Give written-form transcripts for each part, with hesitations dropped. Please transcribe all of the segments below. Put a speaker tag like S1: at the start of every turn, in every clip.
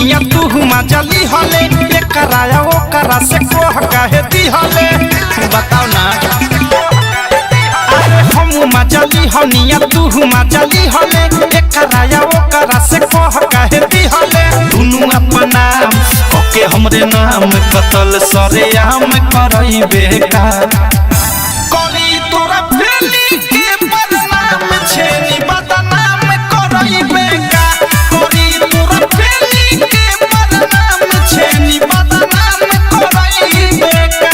S1: होनिया तू मजली हले एकराया ओकरा से कोह काहे दी हले बताओ ना अरे हम मजली होनिया तू मजली हले एकराया ओकरा से कोह काहे दी हले दुनु अपना ओके हमरे नाम कतल सरेआम करइबे का करी तोरा फेली के बदनाम छेनी बदनाम करइबे का करी तोरा फेली के बदनाम छेनी बदनाम करइबे का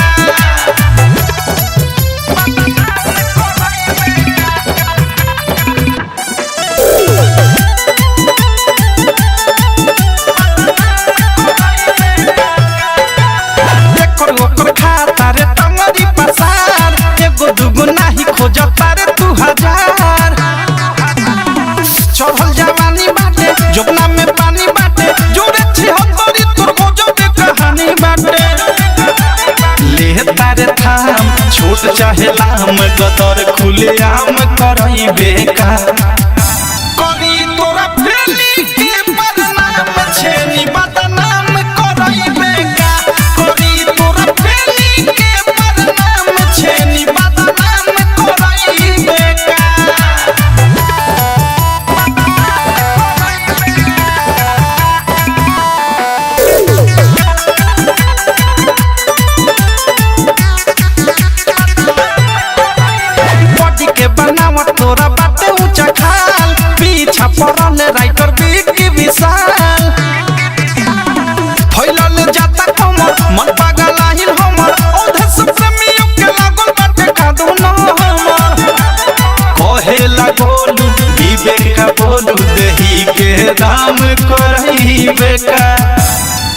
S1: चढ़ल जवानी बाटे जोगना में पानी बाटे जोरे छी हम तोरी तोर गोजो के कहानी बाटे ले तारे थाम छोट चाहे लाम गदर खुले आम करइबे का करी तोरा फेली के बदनाम छेनी बदनाम करइबे का करी तोरा फेली के बदनाम छेनी बदनाम करइबे का तोरा बाटे ऊंचा खाल पीछा पड़ल राइटर बिकी विशाल फैलल जाता कमर मन पागल आहिल हमर औधे से प्रेमियों के लागल बाटे कादू न हमर कहे लागोलू विवेक का बोलू दही के दाम करइबे का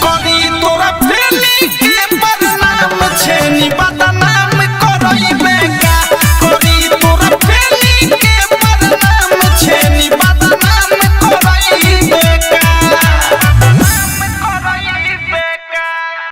S1: करी तोरा फेली के बदनाम छेनी